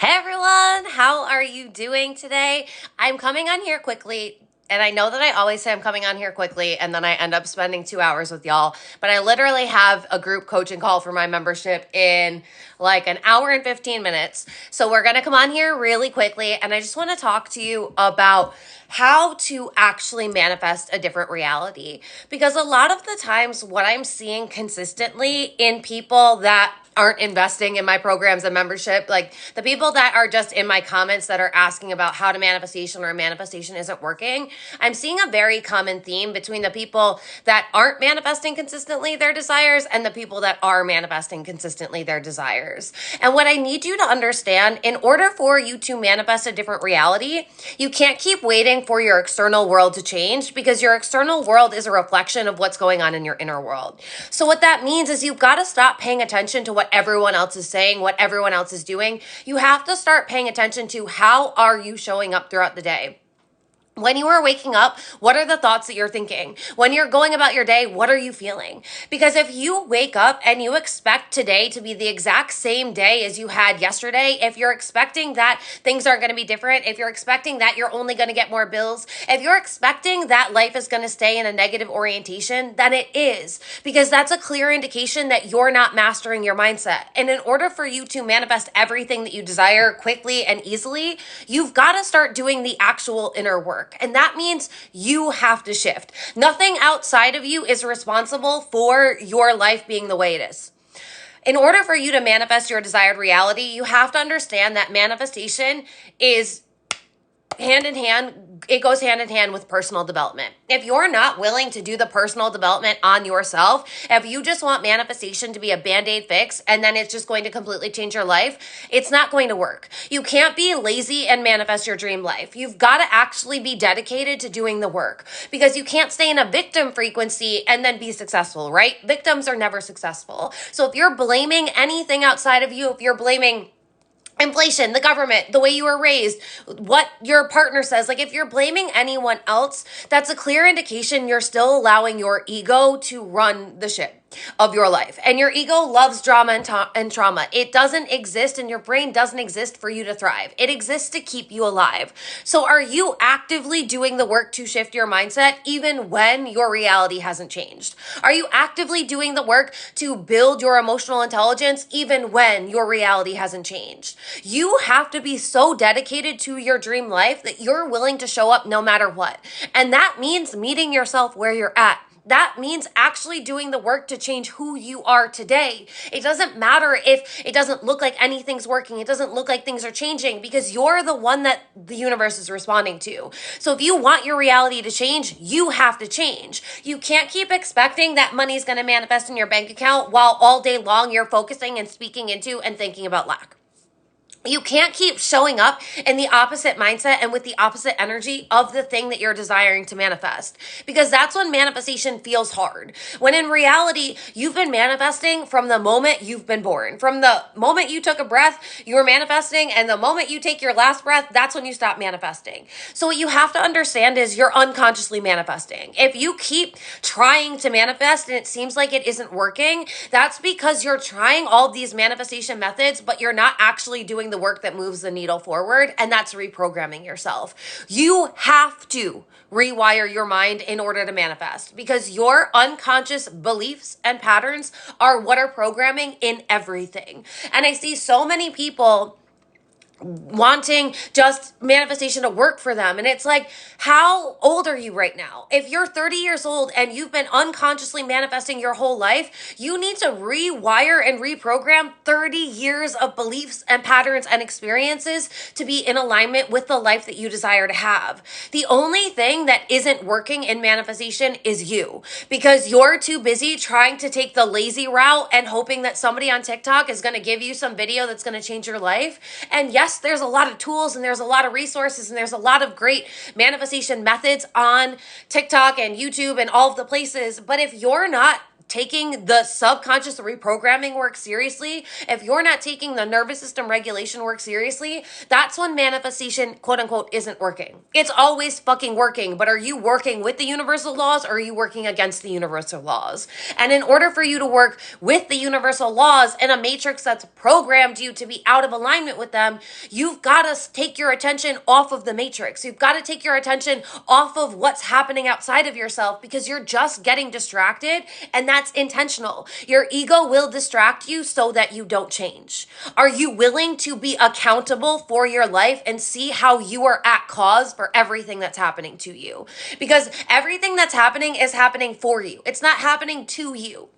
Hey everyone, how are you doing today? I'm coming on here quickly. And I know that I always say I'm coming on here quickly and then I end up spending 2 hours with y'all. But I literally have a group coaching call for my membership in like an hour and 15 minutes. So we're going to come on here really quickly. And I just want to talk to you about how to actually manifest a different reality. Because a lot of the times, what I'm seeing consistently in people that aren't investing in my programs and membership, like the people that are just in my comments that are asking about how to manifestation or manifestation isn't working, I'm seeing a very common theme between the people that aren't manifesting consistently their desires and the people that are manifesting consistently their desires. And what I need you to understand, in order for you to manifest a different reality, you can't keep waiting for your external world to change, because your external world is a reflection of what's going on in your inner world. So what that means is you've got to stop paying attention to what everyone else is saying, what everyone else is doing. You have to start paying attention to how are you showing up throughout the day. When you are waking up, what are the thoughts that you're thinking? When you're going about your day, what are you feeling? Because if you wake up and you expect today to be the exact same day as you had yesterday, if you're expecting that things aren't going to be different, if you're expecting that you're only going to get more bills, if you're expecting that life is going to stay in a negative orientation, then it is. Because that's a clear indication that you're not mastering your mindset. And in order for you to manifest everything that you desire quickly and easily, you've got to start doing the actual inner work. And that means you have to shift. Nothing outside of you is responsible for your life being the way it is. In order for you to manifest your desired reality, you have to understand that manifestation is hand in hand, it goes hand in hand with personal development. If you're not willing to do the personal development on yourself, if you just want manifestation to be a band-aid fix and then it's just going to completely change your life, it's not going to work. You can't be lazy and manifest your dream life. You've got to actually be dedicated to doing the work, because you can't stay in a victim frequency and then be successful, right? Victims are never successful. So if you're blaming anything outside of you, if you're blaming inflation, the government, the way you were raised, what your partner says, like if you're blaming anyone else, that's a clear indication you're still allowing your ego to run the ship of your life. And your ego loves drama and trauma. It doesn't exist, and your brain doesn't exist for you to thrive. It exists to keep you alive. So are you actively doing the work to shift your mindset even when your reality hasn't changed? Are you actively doing the work to build your emotional intelligence even when your reality hasn't changed? You have to be so dedicated to your dream life that you're willing to show up no matter what. And that means meeting yourself where you're at. That means actually doing the work to change who you are today. It doesn't matter if it doesn't look like anything's working. It doesn't look like things are changing, because you're the one that the universe is responding to. So if you want your reality to change, you have to change. You can't keep expecting that money's going to manifest in your bank account while all day long you're focusing and speaking into and thinking about lack. You can't keep showing up in the opposite mindset and with the opposite energy of the thing that you're desiring to manifest, because that's when manifestation feels hard. When in reality, you've been manifesting from the moment you've been born. From the moment you took a breath, you were manifesting, and the moment you take your last breath, that's when you stop manifesting. So what you have to understand is you're unconsciously manifesting. If you keep trying to manifest and it seems like it isn't working, that's because you're trying all these manifestation methods, but you're not actually doing the work that moves the needle forward, and that's reprogramming yourself. You have to rewire your mind in order to manifest, because your unconscious beliefs and patterns are what are programming in everything. And I see so many people wanting just manifestation to work for them. And it's like, how old are you right now? If you're 30 years old and you've been unconsciously manifesting your whole life, you need to rewire and reprogram 30 years of beliefs and patterns and experiences to be in alignment with the life that you desire to have. The only thing that isn't working in manifestation is you, because you're too busy trying to take the lazy route and hoping that somebody on TikTok is going to give you some video that's going to change your life. And yes, there's a lot of tools and there's a lot of resources and there's a lot of great manifestation methods on TikTok and YouTube and all of the places. But if you're not taking the subconscious reprogramming work seriously, if you're not taking the nervous system regulation work seriously, that's when manifestation, quote unquote, isn't working. It's always fucking working, but are you working with the universal laws or are you working against the universal laws? And in order for you to work with the universal laws in a matrix that's programmed you to be out of alignment with them, you've got to take your attention off of the matrix. You've got to take your attention off of what's happening outside of yourself, because you're just getting distracted, and that's intentional. Your ego will distract you so that you don't change. Are you willing to be accountable for your life and see how you are at cause for everything that's happening to you? Because everything that's happening is happening for you. It's not happening to you.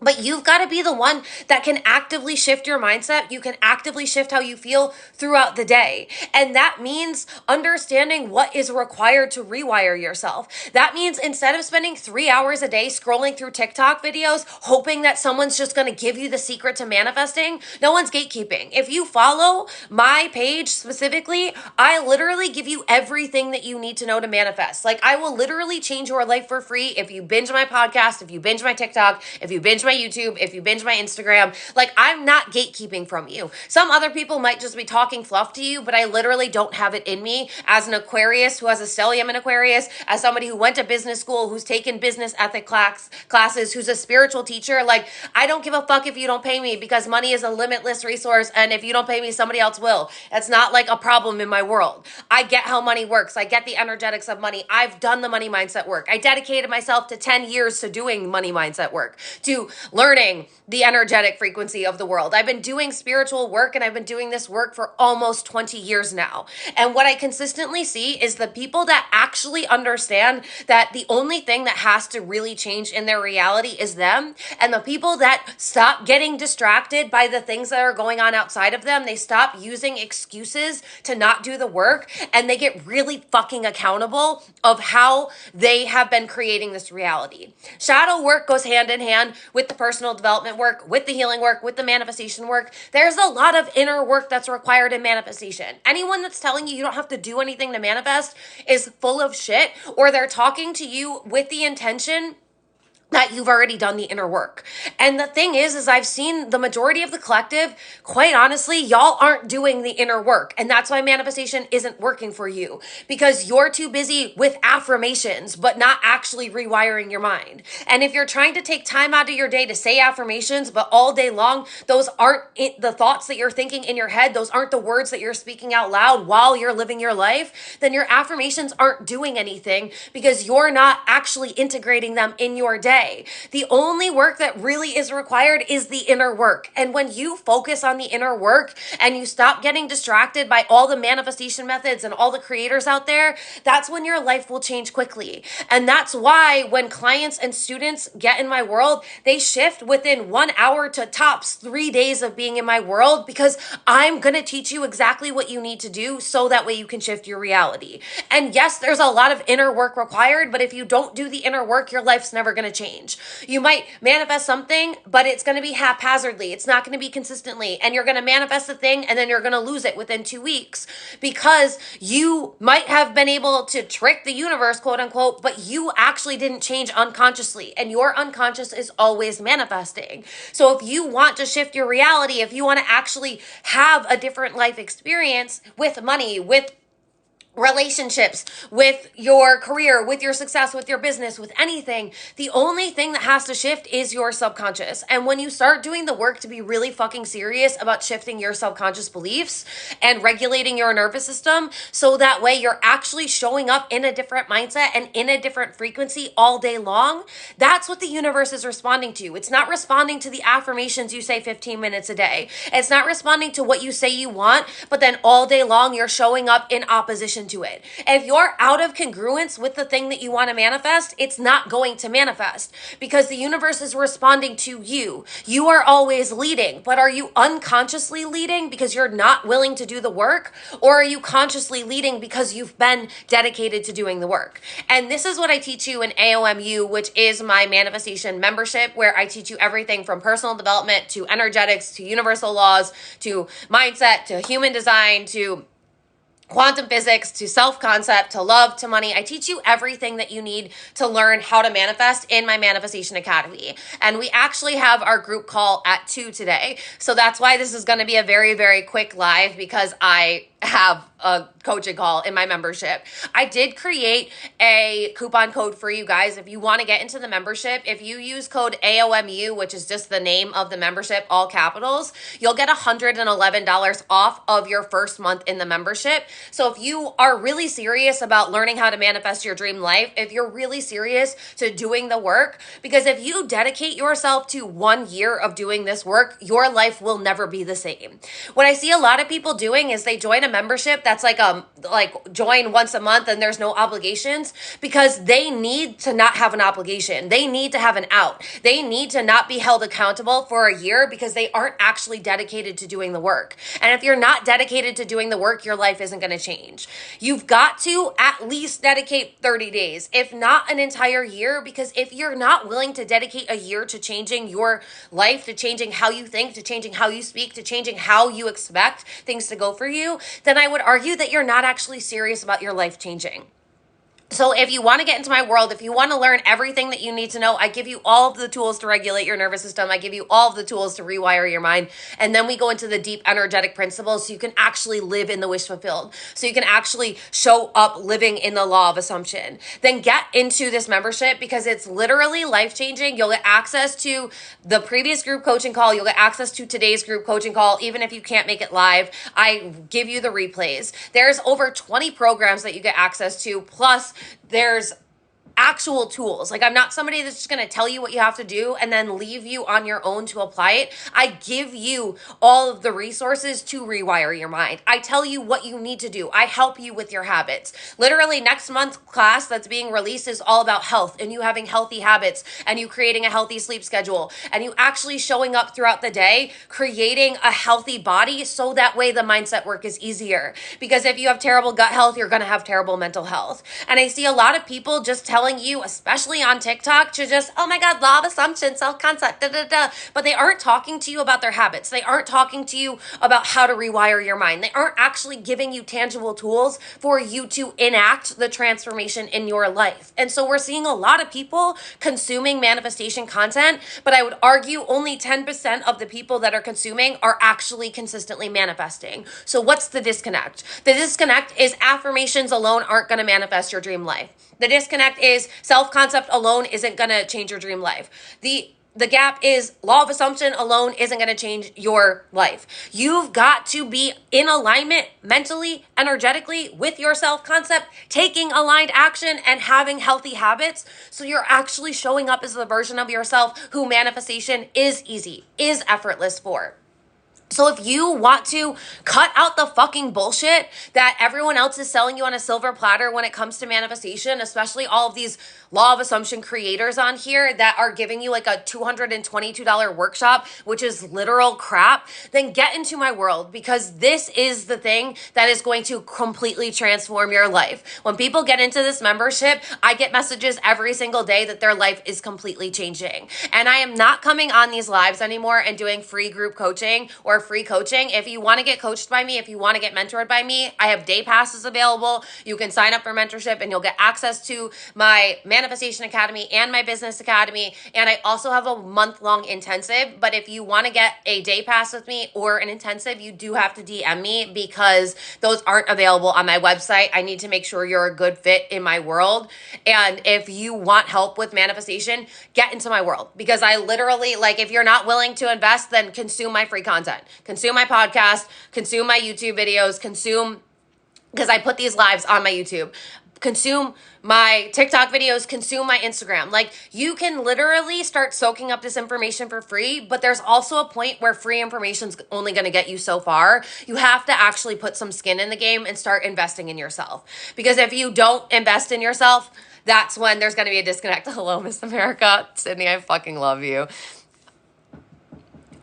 But you've got to be the one that can actively shift your mindset. You can actively shift how you feel throughout the day. And that means understanding what is required to rewire yourself. That means instead of spending 3 hours a day scrolling through TikTok videos, hoping that someone's just going to give you the secret to manifesting, no one's gatekeeping. If you follow my page specifically, I literally give you everything that you need to know to manifest. Like, I will literally change your life for free if you binge my podcast, if you binge my TikTok, if you binge my YouTube, if you binge my Instagram. Like, I'm not gatekeeping from you. Some other people might just be talking fluff to you, but I literally don't have it in me as an Aquarius who has a stellium in Aquarius, as somebody who went to business school, who's taken business ethic classes, who's a spiritual teacher. Like, I don't give a fuck if you don't pay me, because money is a limitless resource, and if you don't pay me, somebody else will. That's not like a problem in my world. I get how money works. I get the energetics of money. I've done the money mindset work. I dedicated myself to 10 years to doing money mindset work, to learning the energetic frequency of the world. I've been doing spiritual work, and I've been doing this work for almost 20 years now. And what I consistently see is the people that actually understand that the only thing that has to really change in their reality is them, and the people that stop getting distracted by the things that are going on outside of them, they stop using excuses to not do the work, and they get really fucking accountable of how they have been creating this reality. Shadow work goes hand in hand with the personal development work, with the healing work, with the manifestation work. There's a lot of inner work that's required in manifestation. Anyone that's telling you you don't have to do anything to manifest is full of shit, or they're talking to you with the intention that you've already done the inner work. And the thing is I've seen the majority of the collective, quite honestly, y'all aren't doing the inner work. And that's why manifestation isn't working for you, because you're too busy with affirmations, but not actually rewiring your mind. And if you're trying to take time out of your day to say affirmations, but all day long, those aren't the thoughts that you're thinking in your head, those aren't the words that you're speaking out loud while you're living your life, then your affirmations aren't doing anything, because you're not actually integrating them in your day. The only work that really is required is the inner work. And when you focus on the inner work and you stop getting distracted by all the manifestation methods and all the creators out there, that's when your life will change quickly. And that's why when clients and students get in my world, they shift within 1 hour to tops 3 days of being in my world, because I'm going to teach you exactly what you need to do so that way you can shift your reality. And yes, there's a lot of inner work required, but if you don't do the inner work, your life's never going to change. You might manifest something, but it's going to be haphazardly. It's not going to be consistently. And you're going to manifest a thing, and then you're going to lose it within 2 weeks, because you might have been able to trick the universe, quote unquote, but you actually didn't change unconsciously. And your unconscious is always manifesting. So if you want to shift your reality, if you want to actually have a different life experience with money, with relationships, with your career, with your success, with your business, with anything, the only thing that has to shift is your subconscious. And when you start doing the work to be really fucking serious about shifting your subconscious beliefs and regulating your nervous system, so that way you're actually showing up in a different mindset and in a different frequency all day long, that's what the universe is responding to. It's not responding to the affirmations you say 15 minutes a day. It's not responding to what you say you want, but then all day long you're showing up in opposition to it. If you're out of congruence with the thing that you want to manifest, it's not going to manifest, because the universe is responding to you. You are always leading, but are you unconsciously leading because you're not willing to do the work? Or are you consciously leading because you've been dedicated to doing the work? And this is what I teach you in AOMU, which is my manifestation membership, where I teach you everything from personal development to energetics to universal laws to mindset to human design to quantum physics to self-concept to love to money. I teach you everything that you need to learn how to manifest in my Manifestation Academy. And we actually have our group call at 2 today. So that's why this is going to be a very, very quick live, because I have a coaching call in my membership. I did create a coupon code for you guys. If you want to get into the membership, if you use code AOMU, which is just the name of the membership, all capitals, you'll get $111 off of your first month in the membership. So if you are really serious about learning how to manifest your dream life, if you're really serious to doing the work, because if you dedicate yourself to 1 year of doing this work, your life will never be the same. What I see a lot of people doing is they join a membership that's like join once a month and there's no obligations, because they need to not have an obligation. They need to have an out. They need to not be held accountable for a year because they aren't actually dedicated to doing the work. And if you're not dedicated to doing the work, your life isn't going to change. You've got to at least dedicate 30 days, if not an entire year, because if you're not willing to dedicate a year to changing your life, to changing how you think, to changing how you speak, to changing how you expect things to go for you, then I would argue that you're not actually serious about your life changing. So if you want to get into my world, if you want to learn everything that you need to know, I give you all of the tools to regulate your nervous system. I give you all of the tools to rewire your mind. And then we go into the deep energetic principles so you can actually live in the wish fulfilled. So you can actually show up living in the law of assumption. Then get into this membership because it's literally life-changing. You'll get access to the previous group coaching call. You'll get access to today's group coaching call. Even if you can't make it live, I give you the replays. There's over 20 programs that you get access to. Plus, there's actual tools. Like, I'm not somebody that's just going to tell you what you have to do and then leave you on your own to apply it. I give you all of the resources to rewire your mind. I tell you what you need to do. I help you with your habits. Literally, next month's class that's being released is all about health and you having healthy habits and you creating a healthy sleep schedule and you actually showing up throughout the day, creating a healthy body so that way the mindset work is easier. Because if you have terrible gut health, you're going to have terrible mental health. And I see a lot of people just telling you, especially on TikTok, to just, oh my God, law of assumption, self-concept, but they aren't talking to you about their habits. They aren't talking to you about how to rewire your mind. They aren't actually giving you tangible tools for you to enact the transformation in your life. And so we're seeing a lot of people consuming manifestation content, but I would argue only 10% of the people that are consuming are actually consistently manifesting. So what's the disconnect? The disconnect is affirmations alone aren't going to manifest your dream life. The disconnect is self-concept alone isn't going to change your dream life. The gap is law of assumption alone isn't going to change your life. You've got to be in alignment mentally, energetically with your self-concept, taking aligned action and having healthy habits so you're actually showing up as the version of yourself who manifestation is easy, is effortless for. So if you want to cut out the fucking bullshit that everyone else is selling you on a silver platter when it comes to manifestation, especially all of these law of assumption creators on here that are giving you like a $222 workshop, which is literal crap, then get into my world because this is the thing that is going to completely transform your life. When people get into this membership, I get messages every single day that their life is completely changing. And I am not coming on these lives anymore and doing free group coaching or free coaching. If you want to get coached by me, if you want to get mentored by me, I have day passes available. You can sign up for mentorship and you'll get access to my Manifestation Academy and my Business Academy. And I also have a month-long intensive. But if you want to get a day pass with me or an intensive, you do have to DM me because those aren't available on my website. I need to make sure you're a good fit in my world. And if you want help with manifestation, get into my world because I literally, like, if you're not willing to invest, then consume my free content. Consume my podcast, consume my YouTube videos, because I put these lives on my YouTube, consume my TikTok videos, consume my Instagram. Like, you can literally start soaking up this information for free, but there's also a point where free information's only going to get you so far. You have to actually put some skin in the game and start investing in yourself. Because if you don't invest in yourself, that's when there's going to be a disconnect. Hello, Miss America. Sydney, I fucking love you.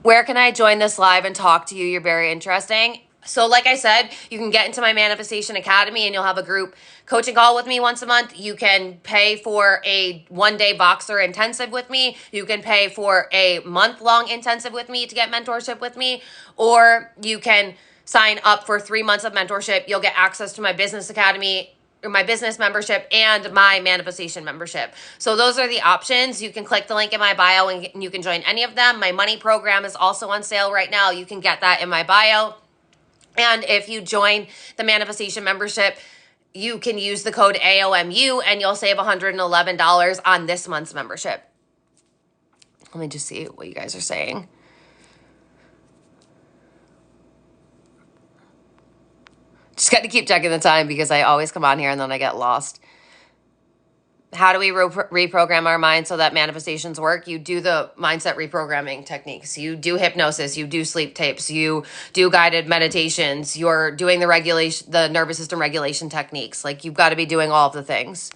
Where can I join this live and talk to you? You're very interesting. So like I said, you can get into my Manifestation Academy and you'll have a group coaching call with me once a month. You can pay for a one-day Voxer intensive with me. You can pay for a month-long intensive with me to get mentorship with me. Or you can sign up for 3 months of mentorship, you'll get access to my business academy, or my business membership, and my manifestation membership. So those are the options. You can click the link in my bio and you can join any of them. My money program is also on sale right now. You can get that in my bio. And if you join the manifestation membership, you can use the code AOMU and you'll save $111 on this month's membership. Let me just see what you guys are saying. Just got to keep checking the time because I always come on here and then I get lost. How do we reprogram our mind so that manifestations work? You do the mindset reprogramming techniques. You do hypnosis. You do sleep tapes. You do guided meditations. You're doing the nervous system regulation techniques. Like, you've got to be doing all of the things.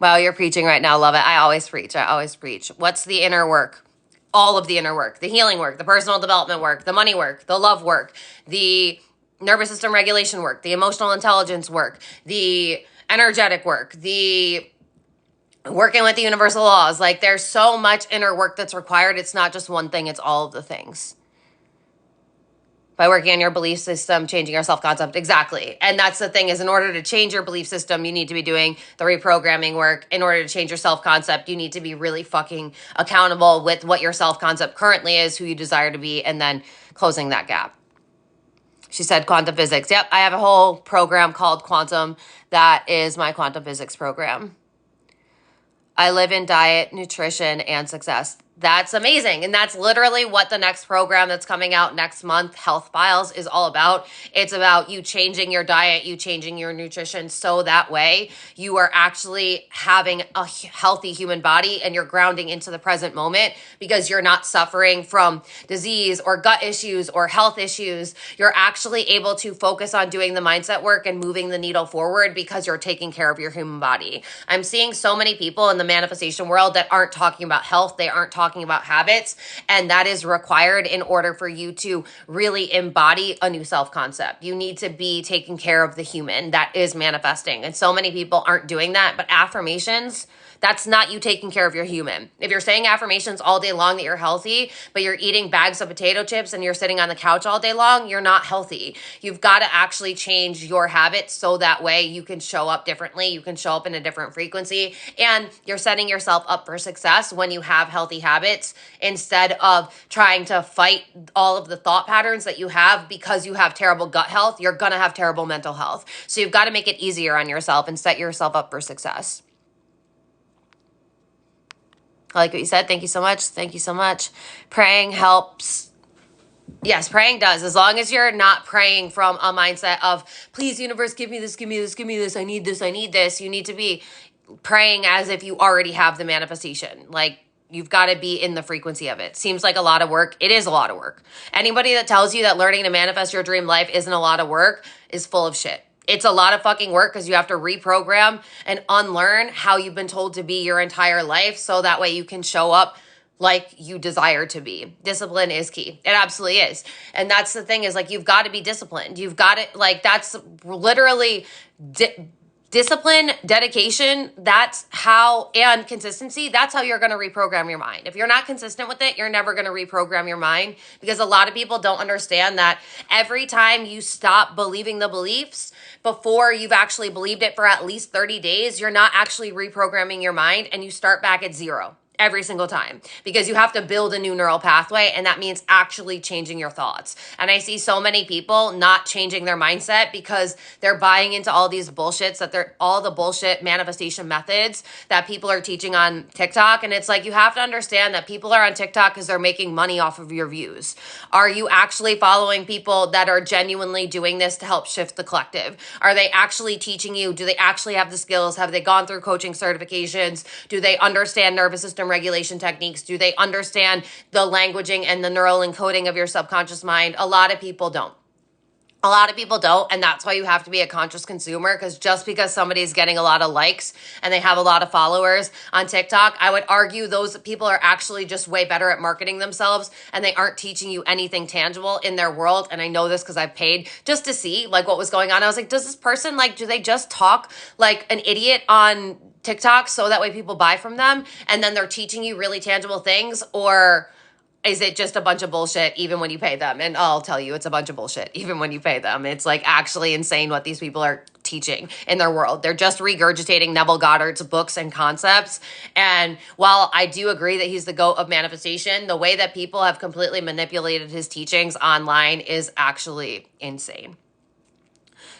Wow, you're preaching right now. Love it. I always preach. What's the inner work? All of the inner work, the healing work, the personal development work, the money work, the love work, the nervous system regulation work, the emotional intelligence work, the energetic work, the working with the universal laws. Like, there's so much inner work that's required. It's not just one thing. It's all of the things. By working on your belief system, changing your self-concept. Exactly. And that's the thing, is in order to change your belief system, you need to be doing the reprogramming work. In order to change your self-concept, you need to be really fucking accountable with what your self-concept currently is, who you desire to be, and then closing that gap. She said quantum physics. Yep, I have a whole program called Quantum. That is my quantum physics program. I live in diet, nutrition, and success. That's amazing. And that's literally what the next program that's coming out next month, Health Files, is all about. It's about you changing your diet, you changing your nutrition, so that way you are actually having a healthy human body and you're grounding into the present moment, because you're not suffering from disease or gut issues or health issues. You're actually able to focus on doing the mindset work and moving the needle forward because you're taking care of your human body. I'm seeing so many people in the manifestation world that aren't talking about health. They aren't talking about habits, and that is required in order for you to really embody a new self-concept. You need to be taking care of the human that is manifesting, and so many people aren't doing that. But affirmations, that's not you taking care of your human. If you're saying affirmations all day long that you're healthy, but you're eating bags of potato chips and you're sitting on the couch all day long, you're not healthy. You've got to actually change your habits so that way you can show up differently. You can show up in a different frequency, and you're setting yourself up for success when you have healthy habits, instead of trying to fight all of the thought patterns that you have. Because you have terrible gut health, you're going to have terrible mental health. So you've got to make it easier on yourself and set yourself up for success. I like what you said. Thank you so much. Thank you so much. Praying helps. Yes, praying does. As long as you're not praying from a mindset of, please, universe, give me this, give me this, give me this. I need this, I need this. You need to be praying as if you already have the manifestation. Like, you've got to be in the frequency of it. Seems like a lot of work. It is a lot of work. Anybody that tells you that learning to manifest your dream life isn't a lot of work is full of shit. It's a lot of fucking work, because you have to reprogram and unlearn how you've been told to be your entire life, so that way you can show up like you desire to be. Discipline is key. It absolutely is. And that's the thing, is like, you've got to be disciplined. You've got to, like, that's literally discipline, dedication, that's how, and consistency, that's how you're going to reprogram your mind. If you're not consistent with it, you're never going to reprogram your mind, because a lot of people don't understand that every time you stop believing the beliefs before you've actually believed it for at least 30 days, you're not actually reprogramming your mind, and you start back at zero every single time, because you have to build a new neural pathway, and that means actually changing your thoughts. And I see so many people not changing their mindset because they're buying into all these bullshits, that they're all the bullshit manifestation methods that people are teaching on TikTok. And it's like, you have to understand that people are on TikTok because they're making money off of your views. Are you actually following people that are genuinely doing this to help shift the collective? Are they actually teaching you? Do they actually have the skills? Have they gone through coaching certifications? Do they understand nervous system regulation techniques? Do they understand the languaging and the neural encoding of your subconscious mind? A lot of people don't. A lot of people don't, and that's why you have to be a conscious consumer, because just because somebody's getting a lot of likes and they have a lot of followers on TikTok, I would argue those people are actually just way better at marketing themselves, and they aren't teaching you anything tangible in their world. And I know this because I've paid just to see like what was going on. I was like, does this person, like, do they just talk like an idiot on TikTok so that way people buy from them and then they're teaching you really tangible things? Or is it just a bunch of bullshit even when you pay them? And I'll tell you, it's a bunch of bullshit even when you pay them. It's like actually insane what these people are teaching in their world. They're just regurgitating Neville Goddard's books and concepts. And while I do agree that he's the GOAT of manifestation, the way that people have completely manipulated his teachings online is actually insane.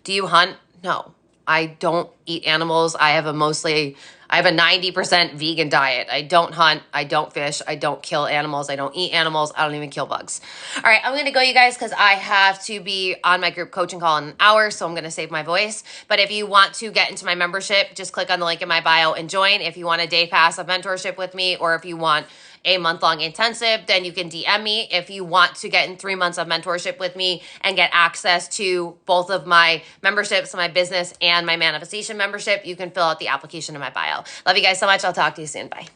Do you hunt? No. I don't eat animals. I have a 90% vegan diet. I don't hunt. I don't fish. I don't kill animals. I don't eat animals. I don't even kill bugs. All right, I'm going to go, you guys, because I have to be on my group coaching call in an hour, so I'm going to save my voice. But if you want to get into my membership, just click on the link in my bio and join. If you want a day pass of mentorship with me, or if you want a month-long intensive, then you can DM me. If you want to get in 3 months of mentorship with me and get access to both of my memberships, my business and my manifestation membership, you can fill out the application in my bio. Love you guys so much. I'll talk to you soon. Bye.